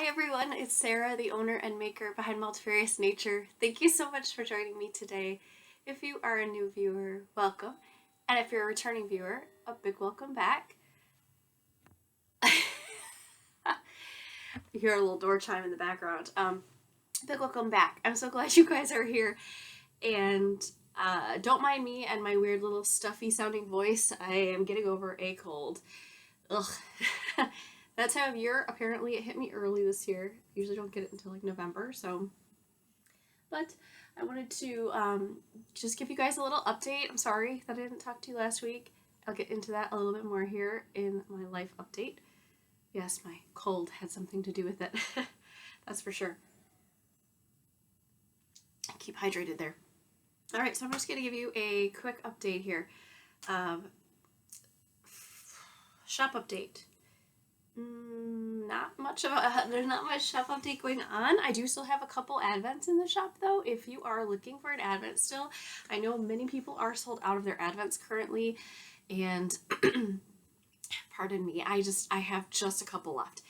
everyone, it's Sarah, the owner and maker behind Multifarious Nature. Thank you so much for joining me today. If you are a new viewer, welcome. And if you're a returning viewer, a big welcome back. You hear a little door chime in the background. Big welcome back. I'm so glad you guys are here. And don't mind me and my weird little stuffy sounding voice. I am getting over a cold. Ugh. That time of year, apparently it hit me early this year. Usually don't get it until like November, so. But I wanted to just give you guys a little update. I'm sorry that I didn't talk to you last week. I'll get into that a little bit more here in my life update. Yes, my cold had something to do with it. That's for sure. Keep hydrated there. All right, so I'm just going to give you a quick update here. Shop update. There's not much shop update going on. I do still have a couple advents in the shop though. If you are looking for an advent still, I know many people are sold out of their advents currently, and pardon me, I have just a couple left.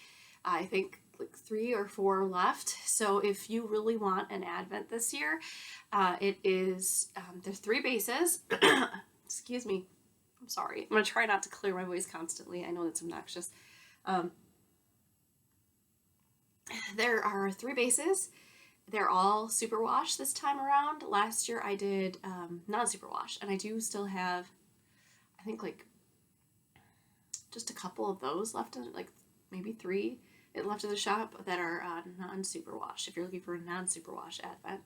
I think like 3 or 4 left. So if you really want an advent this year, it is there's 3 bases. Excuse me. I'm sorry. I'm gonna try not to clear my voice constantly. I know that's obnoxious. There are 3 bases. They're all superwash this time around. Last year I did non-superwash, and I do still have, I think, like just a couple of those left, like maybe 3 left in the shop that are non-superwash, if you're looking for a non-superwash advent.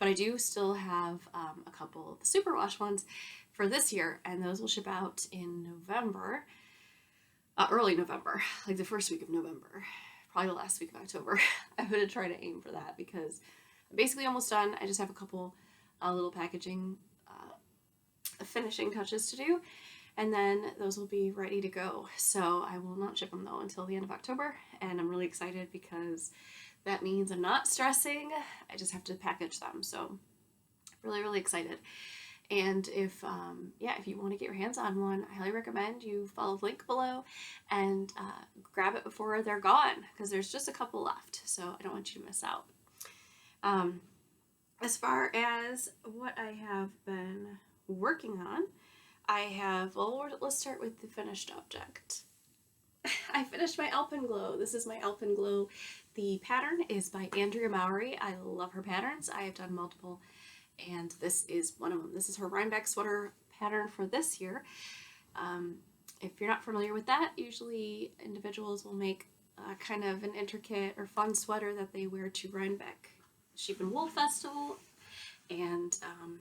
But I do still have a couple of the superwash ones for this year, and those will ship out in November. Early November, like the first week of November, probably the last week of October. I'm going to try to aim for that because I'm basically almost done. I just have a couple little packaging finishing touches to do, and then those will be ready to go. So I will not ship them though until the end of October, and I'm really excited because that means I'm not stressing. I just have to package them. So really, really excited. And if you want to get your hands on one, I highly recommend you follow the link below and grab it before they're gone, because there's just a couple left, so I don't want you to miss out. As far as what I have been working on, let's start with the finished object. I finished my Alpenglow. This is my Alpenglow. The pattern is by Andrea Mowry. I love her patterns. I have done multiple, and this is one of them. This is her Rhinebeck sweater pattern for this year. If you're not familiar with that, usually individuals will make kind of an intricate or fun sweater that they wear to Rhinebeck Sheep and Wool Festival, and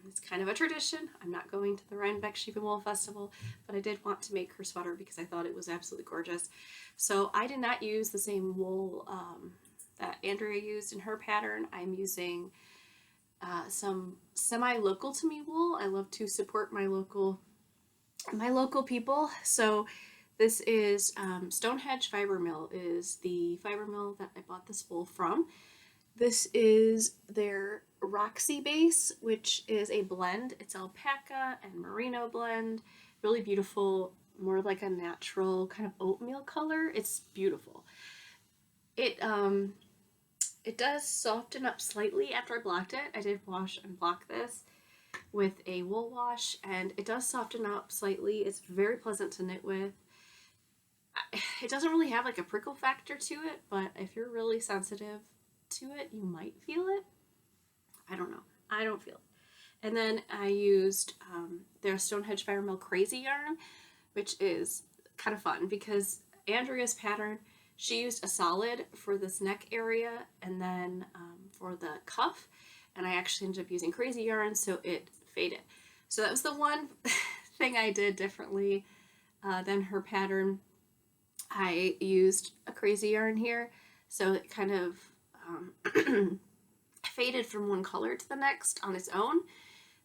it's kind of a tradition. I'm not going to the Rhinebeck Sheep and Wool Festival, but I did want to make her sweater because I thought it was absolutely gorgeous. So I did not use the same wool that Andrea used in her pattern. I'm using some semi-local to me wool. I love to support my local people. So this is Stonehedge Fiber Mill is the fiber mill that I bought this wool from. This is their Roxy base, which is a blend. It's alpaca and merino blend. Really beautiful, more like a natural kind of oatmeal color. It's beautiful. It does soften up slightly after I blocked it. I did wash and block this with a wool wash, and it does soften up slightly. It's very pleasant to knit with. It doesn't really have like a prickle factor to it, but if you're really sensitive to it, you might feel it. I don't know. I don't feel it. And then I used their Stonehedge Fiber Mill Crazy yarn, which is kind of fun because Andrea's pattern, she used a solid for this neck area and then for the cuff, and I actually ended up using Crazy yarn, so it faded. So that was the one thing I did differently than her pattern. I used a Crazy yarn here, so it kind of faded from one color to the next on its own.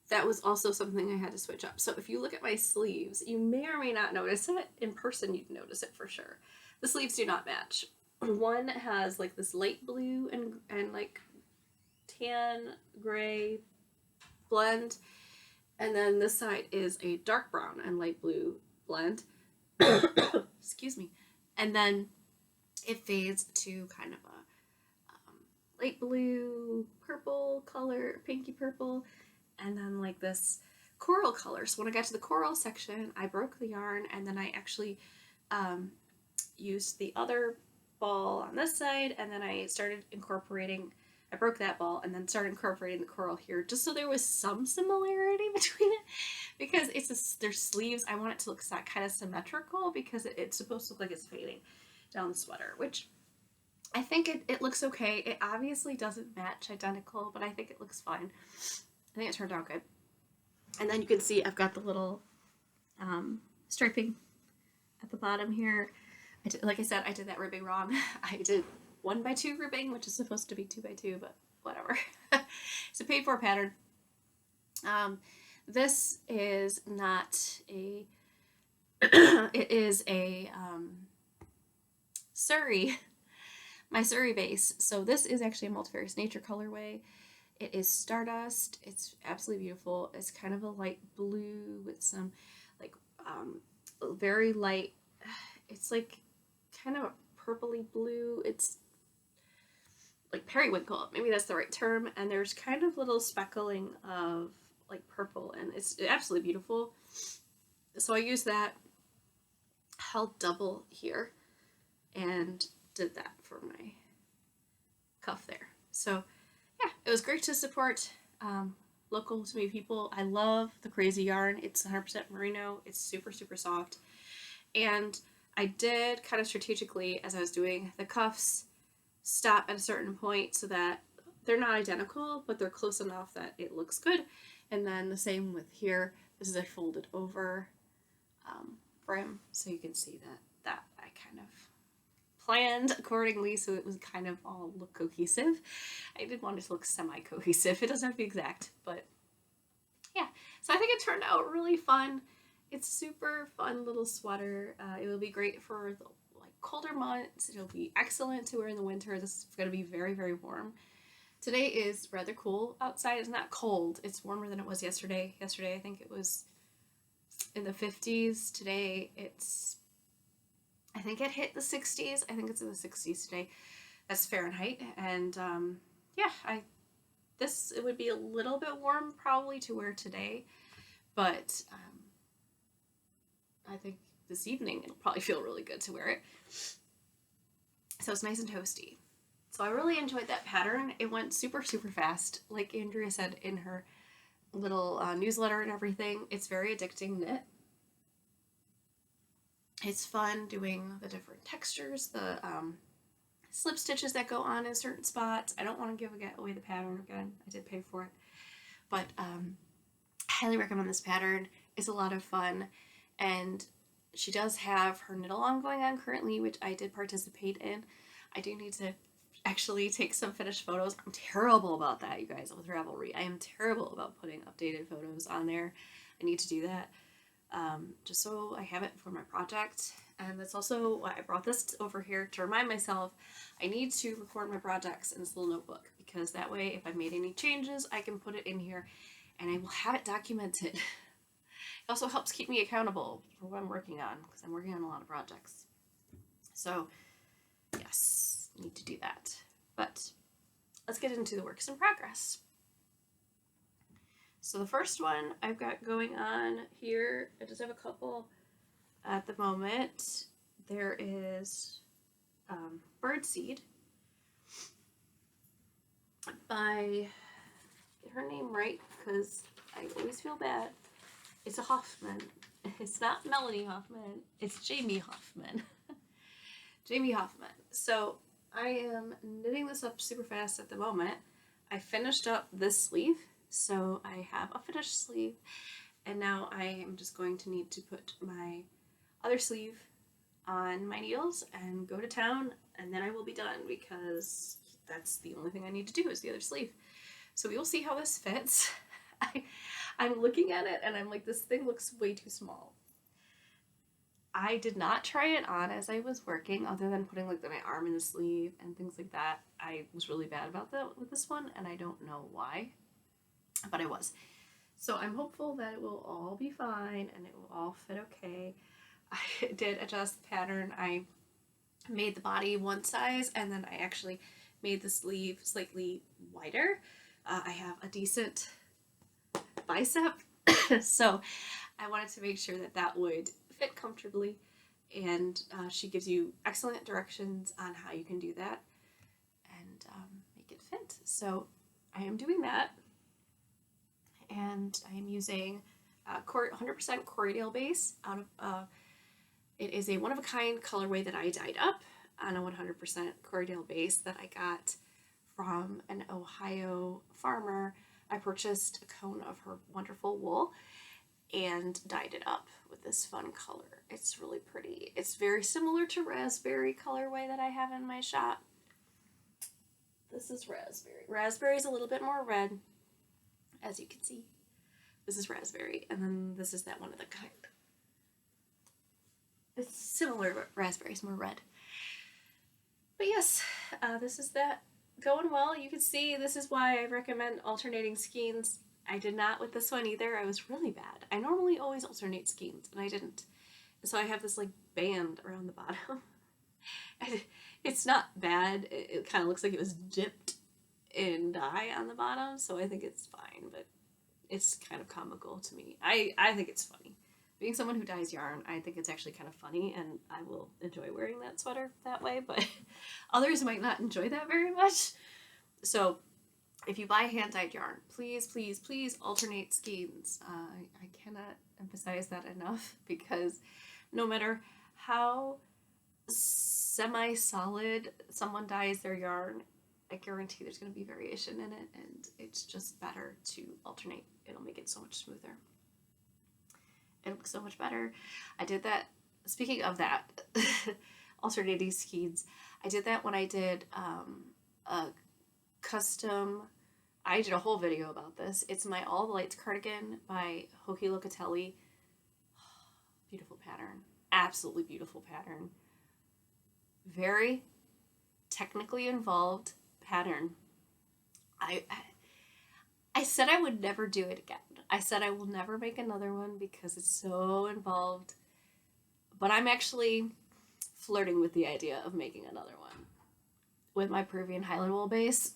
That was also something I had to switch up. So if you look at my sleeves, you may or may not notice it. In person, you'd notice it for sure. The sleeves do not match. One has like this light blue and like tan gray blend, and then this side is a dark brown and light blue blend. Excuse me. And then it fades to kind of a light blue, purple color, pinky purple, and then like this coral color. So when I got to the coral section, I broke the yarn, and then I actually used the other ball on this side, and then I started incorporating, I broke that ball and then started incorporating the coral here, just so there was some similarity between it, because there's sleeves. I want it to look kind of symmetrical, because it's supposed to look like it's fading down the sweater, which I think it looks okay. It obviously doesn't match identical, but I think it looks fine. I think it turned out good. And then you can see I've got the little striping at the bottom here. Like I said, I did that ribbing wrong. I did 1x2 ribbing, which is supposed to be 2x2, but whatever. It's a paid for pattern. This is not a, it is a Suri, my Suri base. So this is actually a Multifarious Nature colorway. It is Stardust. It's absolutely beautiful. It's kind of a light blue with some like very light, it's like kind of a purpley blue. It's like periwinkle, maybe that's the right term, and there's kind of little speckling of like purple, and it's absolutely beautiful. So I used that, held double here, and did that for my cuff there. So yeah, it was great to support local to me people. I love the Crazy yarn. It's 100% merino. It's super, super soft. And I did kind of strategically, as I was doing the cuffs, stop at a certain point so that they're not identical, but they're close enough that it looks good. And then the same with here. This is a folded over brim, so you can see that I kind of planned accordingly, so it was kind of all look cohesive. I did want it to look semi-cohesive. It doesn't have to be exact, but yeah. So I think it turned out really fun. It's super fun little sweater. It will be great for the colder months. It'll be excellent to wear in the winter. This is going to be very, very warm. Today is rather cool outside. It's not cold. It's warmer than it was yesterday. Yesterday, I think it was in the 50s. Today, I think it hit the 60s. I think it's in the 60s today. That's Fahrenheit. And yeah, it would be a little bit warm probably to wear today, but I think this evening it'll probably feel really good to wear it. So it's nice and toasty. So I really enjoyed that pattern. It went super, super fast. Like Andrea said in her little newsletter and everything, it's very addicting knit. It's fun doing the different textures, the slip stitches that go on in certain spots. I don't want to give away the pattern again. I did pay for it. But I highly recommend this pattern. It's a lot of fun. And she does have her knit along going on currently, which I did participate in. I do need to actually take some finished photos. I'm terrible about that, you guys, with Ravelry. I am terrible about putting updated photos on there. I need to do that just so I have it for my project. And that's also why I brought this over here, to remind myself I need to record my projects in this little notebook, because that way if I made any changes, I can put it in here and I will have it documented. It also helps keep me accountable for what I'm working on, because I'm working on a lot of projects. So yes, need to do that. But let's get into the works in progress. So the first one I've got going on here, I just have a couple at the moment. There is Birdseed by, get her name right because I always feel bad. It's a Hoffman. It's not Melanie Hoffman. It's Jamie Hoffman. Jamie Hoffman. So I am knitting this up super fast at the moment. I finished up this sleeve, so I have a finished sleeve, and now I am just going to need to put my other sleeve on my needles and go to town, and then I will be done, because that's the only thing I need to do is the other sleeve. So we will see how this fits. I'm looking at it and I'm like, this thing looks way too small. I did not try it on as I was working, other than putting like my arm in the sleeve and things like that. I was really bad about that with this one, and I don't know why, but I was. So I'm hopeful that it will all be fine and it will all fit okay. I did adjust the pattern. I made the body one size, and then I actually made the sleeve slightly wider. I have a decent bicep, so I wanted to make sure that that would fit comfortably, and she gives you excellent directions on how you can do that and make it fit. So I am doing that, and I am using 100% corriedale base out of it is a one-of-a-kind colorway that I dyed up on a 100% corriedale base that I got from an Ohio farmer. I purchased a cone of her wonderful wool and dyed it up with this fun color. It's really pretty. It's very similar to raspberry colorway that I have in my shop. This is raspberry. Raspberry is a little bit more red, as you can see. This is raspberry, and then this is that one of the kind. It's similar, but raspberry is more red. But yes, this is that going well. You can see this is why I recommend alternating skeins. I did not with this one either. I was really bad. I normally always alternate skeins, and I didn't. So I have this like band around the bottom. And it's not bad. It kind of looks like it was dipped in dye on the bottom, so I think it's fine, but it's kind of comical to me. I think it's funny. Being someone who dyes yarn, I think it's actually kind of funny, and I will enjoy wearing that sweater that way, but others might not enjoy that very much. So if you buy hand-dyed yarn, please, please, please alternate skeins. I cannot emphasize that enough, because no matter how semi-solid someone dyes their yarn, I guarantee there's going to be variation in it, and it's just better to alternate. It'll make it so much smoother. It looks so much better. I did that, speaking of that, alternating skeins, I did that when I did a custom, I did a whole video about this. It's my All the Lights cardigan by Hoki Locatelli. Beautiful pattern. Absolutely beautiful pattern. Very technically involved pattern. I said I would never do it again. I said I will never make another one because it's so involved. But I'm actually flirting with the idea of making another one with my Peruvian Highland wool base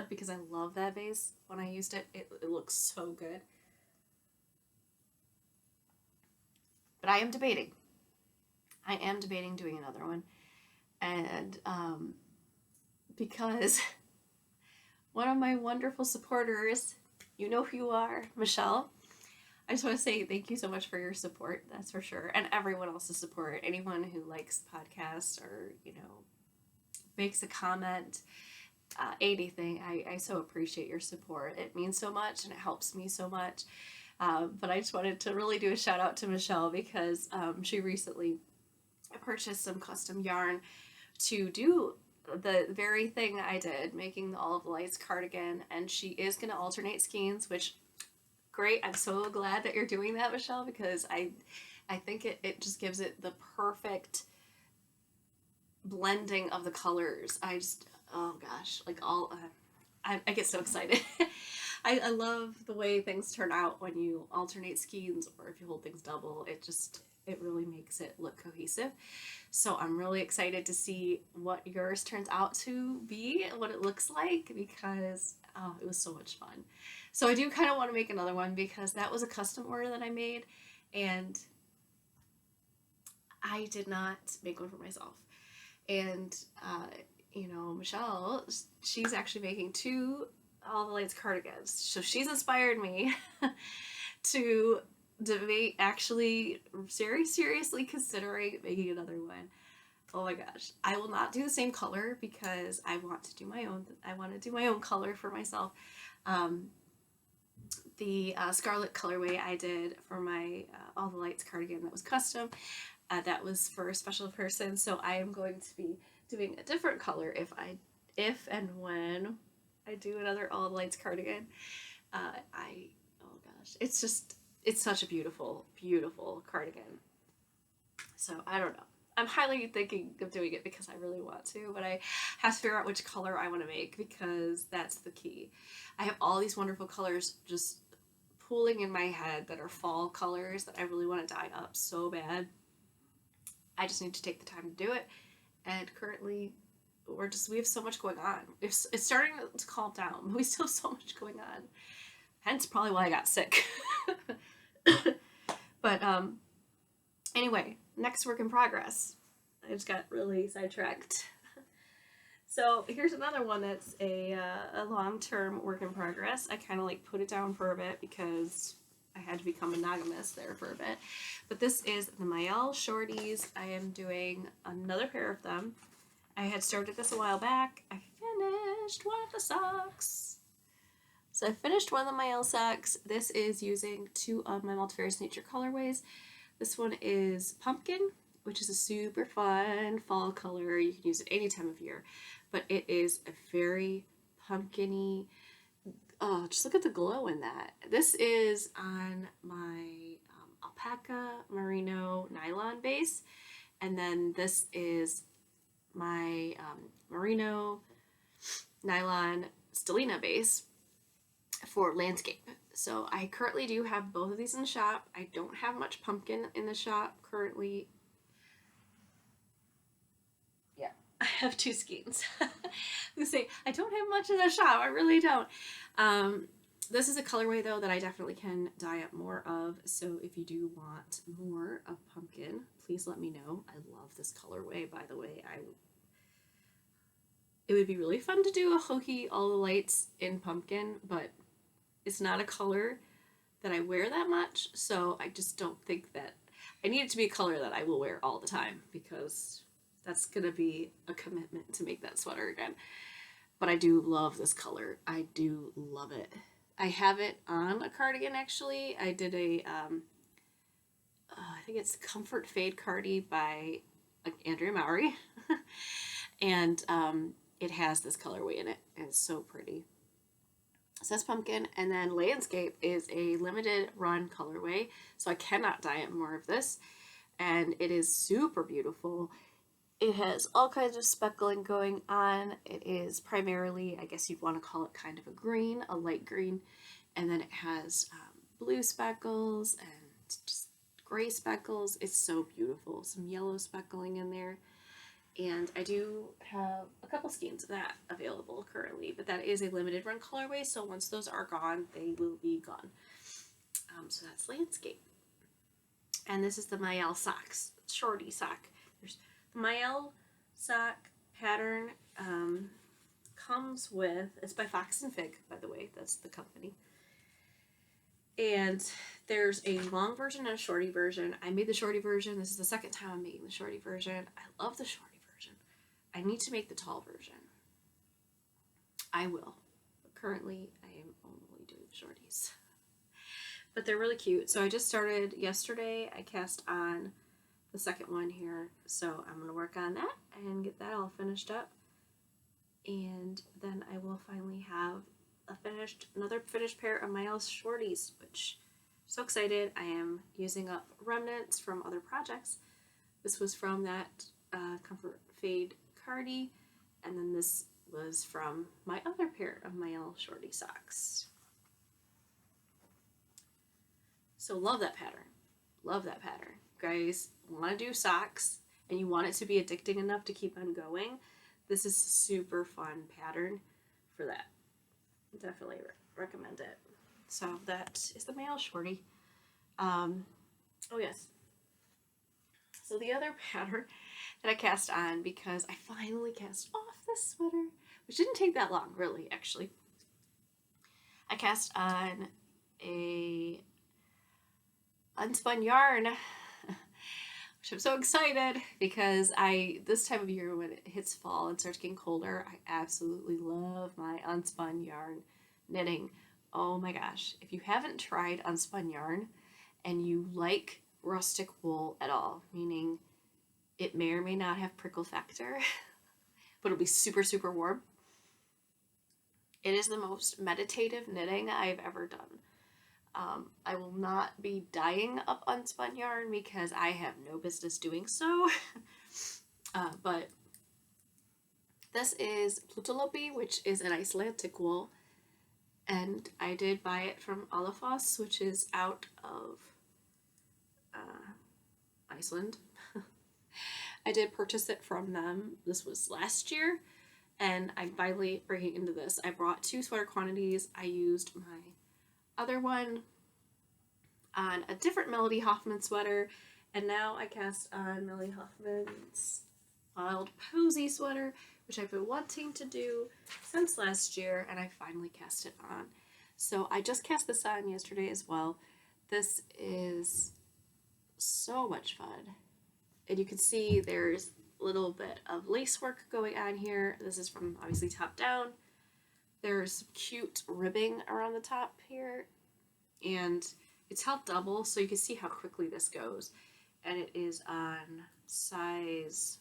because I love that base. When I used it, it looks so good. But I am debating. I am debating doing another one. And because one of my wonderful supporters, you know who you are, Michelle. I just want to say thank you so much for your support, that's for sure. And everyone else's support. Anyone who likes the podcast or, makes a comment, anything. I so appreciate your support. It means so much and it helps me so much. But I just wanted to really do a shout out to Michelle because she recently purchased some custom yarn to do the very thing I did, making the All of the Lights cardigan, and she is going to alternate skeins, which, great, I'm so glad that you're doing that, Michelle, because I think it just gives it the perfect blending of the colors. Oh gosh, like I get so excited. I love the way things turn out when you alternate skeins or if you hold things double. It really makes it look cohesive. So I'm really excited to see what yours turns out to be, what it looks like, because it was so much fun. So I do kind of want to make another one because that was a custom order that I made, and I did not make one for myself. And, Michelle, she's actually making 2 All the Lights cardigans. So she's inspired me to debate actually seriously considering making another one. Oh my gosh. I will not do the same color because I want to do my own color for myself. The scarlet colorway I did for my All the Lights cardigan that was custom, that was for a special person. So I am going to be doing a different color if and when I do another All the Lights cardigan. Oh gosh, it's such a beautiful, beautiful cardigan. So I don't know. I'm highly thinking of doing it because I really want to, but I have to figure out which color I want to make because that's the key. I have all these wonderful colors just pooling in my head that are fall colors that I really want to dye up so bad. I just need to take the time to do it. And currently we have so much going on. It's starting to calm down, but we still have so much going on. Hence probably why I got sick. But anyway, next work in progress. I just got really sidetracked. So here's another one that's a long-term work in progress. I kind of like put it down for a bit because I had to become monogamous there for a bit. But this is the Mile Shorties. I am doing another pair of them. I had started this a while back. I finished one of the socks. So I finished one of the Mile socks. This is using 2 of my Multifarious Nature colorways. This one is Pumpkin, which is a super fun fall color. You can use it any time of year. But it is a very pumpkin-y. Oh, just look at the glow in that. This is on my alpaca merino nylon base. And then this is my merino nylon stellina base for landscape. So I currently do have both of these in the shop. I don't have much pumpkin in the shop currently. Yeah, I have 2 skeins. I was gonna say, I don't have much in the shop. I really don't. This is a colorway though that I definitely can dye up more of. So if you do want more of pumpkin, please let me know. I love this colorway, by the way. It would be really fun to do a Hoki all the lights in pumpkin, but it's not a color that I wear that much, so I just don't think that I need it to be a color that I will wear all the time, because that's gonna be a commitment to make that sweater again. But I do love this color. I do love it. I have it on a cardigan actually. I did a I think it's Comfort Fade Cardi by Andrea Mowry. And it has this colorway in it, and it's so pretty. So that's pumpkin, and then landscape is a limited run colorway, so I cannot dye it more of this, and it is super beautiful. It has all kinds of speckling going on. It is primarily, I guess you'd want to call it kind of a green, a light green, and then it has blue speckles and just gray speckles. It's so beautiful. Some yellow speckling in there. And I do have a couple skeins of that available currently, but that is a limited run colorway, so once those are gone, they will be gone. So that's landscape. And this is the Mile socks, Shorty sock. There's the Mile sock pattern comes with, it's by Fox and Fig, by the way, that's the company. And there's a long version and a shorty version. I made the shorty version. This is the second time I'm making the shorty version. I love the shorty version. I need to make the tall version. I will. But currently, I am only doing the shorties. But they're really cute. So I just started yesterday. I cast on the second one here. So I'm going to work on that and get that all finished up. And then I will finally have another finished pair of Mile Shorties, which I'm so excited. I am using up remnants from other projects. This was from that Comfort Fade Cardi, and then this was from my other pair of Mile Shorty socks. So love that pattern. Love that pattern. Guys, want to do socks and you want it to be addicting enough to keep on going, this is a super fun pattern for that. Definitely recommend it. So that is the Mile Shorty. Oh yes. So the other pattern that I cast on, because I finally cast off this sweater, which didn't take that long, really, actually. I cast on a unspun yarn, which I'm so excited because this time of year when it hits fall and starts getting colder, I absolutely love my unspun yarn knitting. Oh my gosh. If you haven't tried unspun yarn and you like rustic wool at all, meaning it may or may not have prickle factor, but it'll be super, super warm. It is the most meditative knitting I've ever done. I will not be dyeing up unspun yarn because I have no business doing so. But this is Plutolopi, which is an Icelandic wool. And I did buy it from Alafoss, which is out of Iceland. I did purchase it from them. This was last year. and I'm finally breaking into this. I brought 2 sweater quantities. I used my other one on a different Melody Hoffman sweater, and now I cast on Melody Hoffman's Wild Posey sweater, which I've been wanting to do since last year, and I finally cast it on. So I just cast this on yesterday as well. This is so much fun. And you can see there's a little bit of lace work going on here. This is from obviously top down. There's cute ribbing around the top here, and it's held double, so you can see how quickly this goes. And it is on size,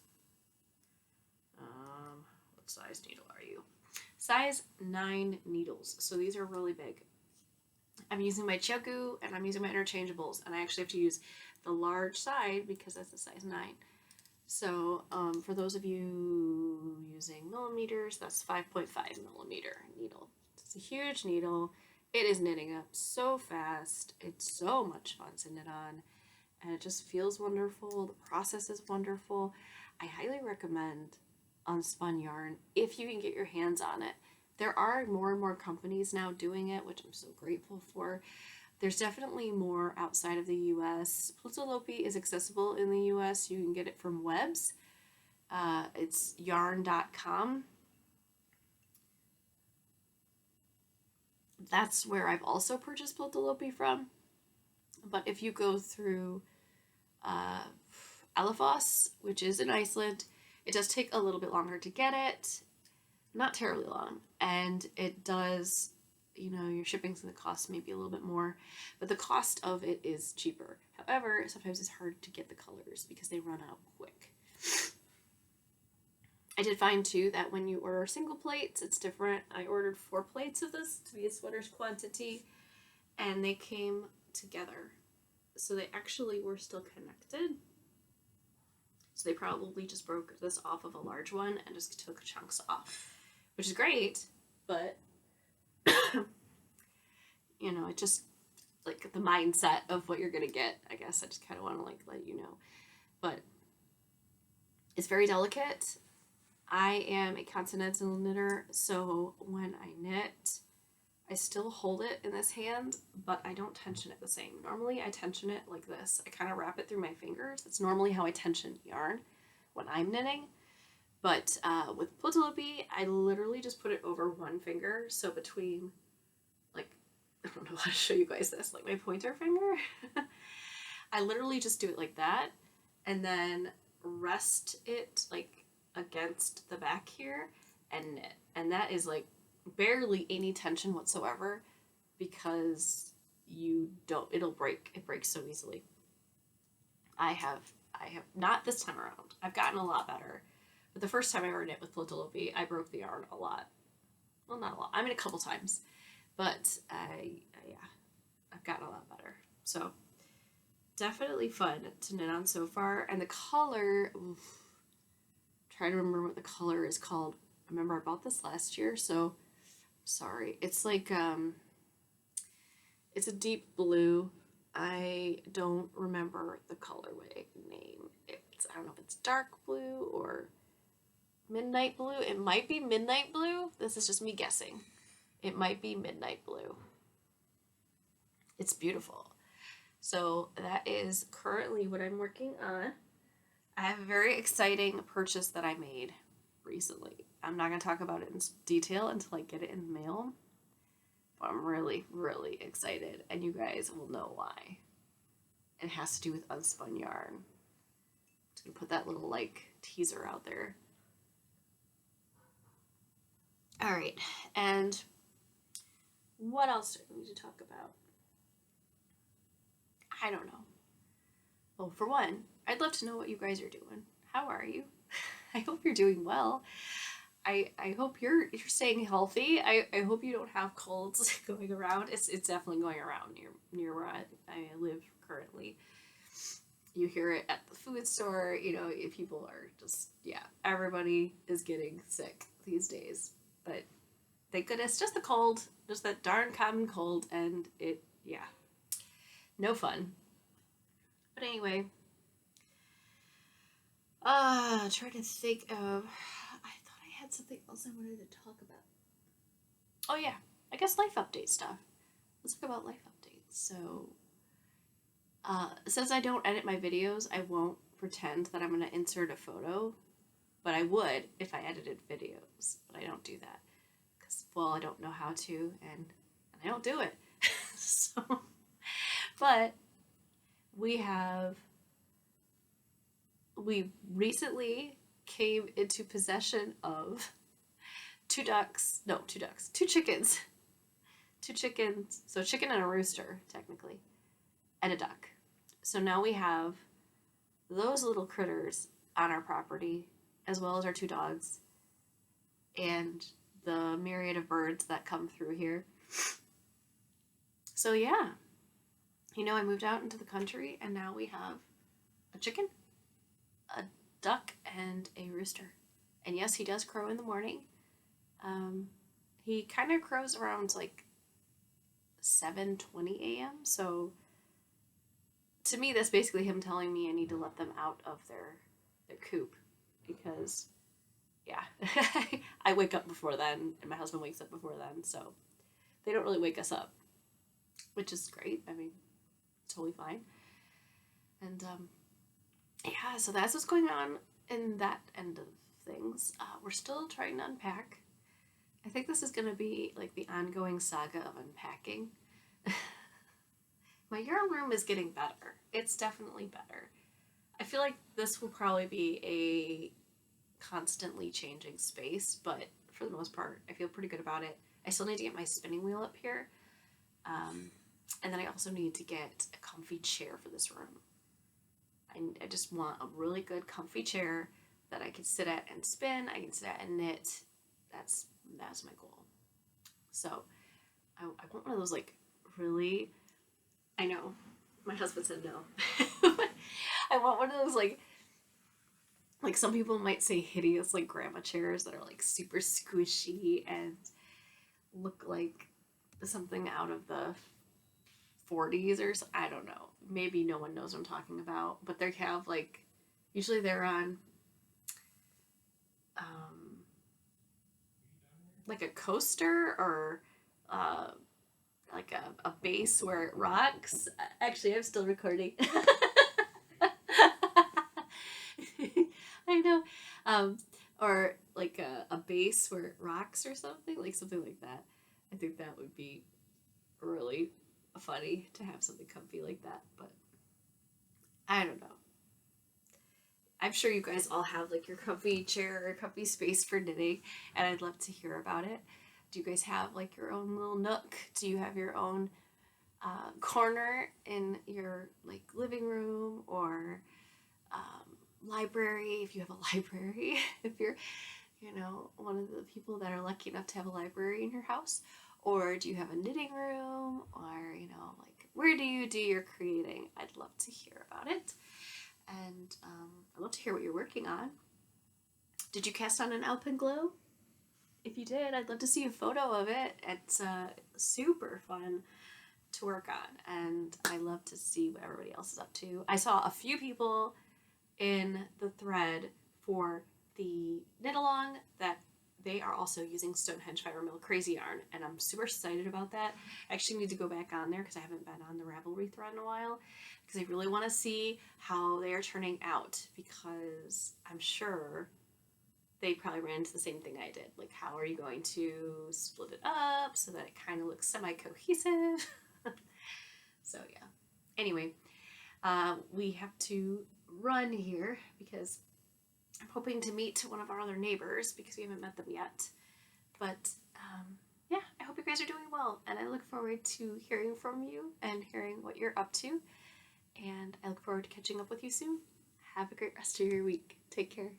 what size needle are you? Size 9 needles. So these are really big. I'm using my Chogu and I'm using my interchangeables, and I actually have to use the large side because that's the size 9. So for those of you using millimeters, that's 5.5 millimeter needle. It's a huge needle. It is knitting up so fast. It's so much fun to knit on, and it just feels wonderful. The process is wonderful. I highly recommend unspun yarn if you can get your hands on it. There are more and more companies now doing it, which I'm so grateful for. There's definitely more outside of the US. Plutolopi is accessible in the US. You can get it from Webs. It's yarn.com. That's where I've also purchased Plutolopi from. But if you go through Elephos, which is in Iceland, it does take a little bit longer to get it. Not terribly long. And it does, your shipping's going to cost maybe a little bit more, but the cost of it is cheaper. However, sometimes it's hard to get the colors because they run out quick. I did find too that when you order single plates, it's different. I ordered 4 plates of this to be a sweater's quantity, and they came together. So they actually were still connected. So they probably just broke this off of a large one and just took chunks off, which is great, but it just, like, the mindset of what you're gonna get, I guess I just kind of want to, let you know. But it's very delicate. I am a continental knitter, so when I knit, I still hold it in this hand, but I don't tension it the same. Normally I tension it like this. I kind of wrap it through my fingers. That's normally how I tension yarn when I'm knitting. But with Plutolopi, I literally just put it over one finger. So between, I don't know how to show you guys this, my pointer finger. I literally just do it like that, and then rest it against the back here and knit. And that is barely any tension whatsoever, because it'll break. It breaks so easily. I have not this time around. I've gotten a lot better. But the first time I ever knit with Plutolopi, I broke the yarn a lot. Well, not a lot. I mean, a couple times. But I've gotten a lot better. So definitely fun to knit on so far. And the color, trying to remember what the color is called. I remember I bought this last year, so sorry. It's it's a deep blue. I don't remember the colorway name. I don't know if it's dark blue or midnight blue. It might be midnight blue. This is just me guessing. It might be midnight blue. It's beautiful. So that is currently what I'm working on. I have a very exciting purchase that I made recently. I'm not going to talk about it in detail until I get it in the mail. But I'm really, really excited. And you guys will know why. It has to do with unspun yarn. I'm just going to put that little teaser out there. All right. And what else do we need to talk about? I don't know. Well, for one, I'd love to know what you guys are doing. How are you? I hope you're doing well. I hope you're staying healthy. I hope you don't have colds going around. It's definitely going around near where I live currently. You hear it at the food store. If people are just, everybody is getting sick these days. But thank goodness, just the cold, just that darn common cold, and no fun. But anyway, trying to think of, I thought I had had something else I wanted to talk about. Oh yeah, I guess life update stuff. Let's talk about life updates. So, since I don't edit my videos, I won't pretend that I'm going to insert a photo, but I would if I edited videos, but I don't do that. Because, well, I don't know how to, and I don't do it. So, but we recently came into possession of two chickens. So chicken and a rooster, technically, and a duck. So now we have those little critters on our property, as well as our two dogs, and the myriad of birds that come through here. So yeah, I moved out into the country, and now we have a chicken, a duck, and a rooster. And yes, he does crow in the morning. He kind of crows around like 7:20 a.m. So to me, that's basically him telling me I need to let them out of their coop, because yeah, I wake up before then, and my husband wakes up before then, so they don't really wake us up, which is great. I mean, totally fine. And yeah, so that's what's going on in that end of things. We're still trying to unpack. I think this is going to be like the ongoing saga of unpacking. My Euro room is getting better. It's definitely better. I feel like this will probably be a constantly changing space, but for the most part, I feel pretty good about it. I still need to get my spinning wheel up here. And then I also need to get a comfy chair for this room. I just want a really good comfy chair that I can sit at and spin. I can sit at and knit. That's my goal. So I want one of those like really, I know my husband said no. I want one of those like some people might say hideous like grandma chairs that are like super squishy and look like something out of the 40s or so. I don't know. Maybe no one knows what I'm talking about, but they have like, usually they're on like a coaster or like a base where it rocks. Actually, I'm still recording. I know. Or like a base where it rocks or something like that. I think that would be really funny to have something comfy like that, but I don't know. I'm sure you guys all have like your comfy chair or comfy space for knitting, and I'd love to hear about it. Do you guys have like your own little nook? Do you have your own corner in your like living room or library, if you have a library, if you're one of the people that are lucky enough to have a library in your house? Or do you have a knitting room? Or, like, where do you do your creating? I'd love to hear about it. And I'd love to hear what you're working on. Did you cast on an alpenglow? If you did, I'd love to see a photo of it. It's super fun to work on. And I love to see what everybody else is up to. I saw a few people in the thread for the knit along that they are also using Stonehedge Fiber Mill Crazy yarn, and I'm super excited about that. I actually need to go back on there because I haven't been on the Ravelry thread in a while, because I really want to see how they are turning out, because I'm sure they probably ran into the same thing I did. Like, how are you going to split it up so that it kind of looks semi-cohesive? So yeah. Anyway, we have to run here because I'm hoping to meet one of our other neighbors because we haven't met them yet. But yeah, I hope you guys are doing well, and I look forward to hearing from you and hearing what you're up to. And I look forward to catching up with you soon. Have a great rest of your week. Take care.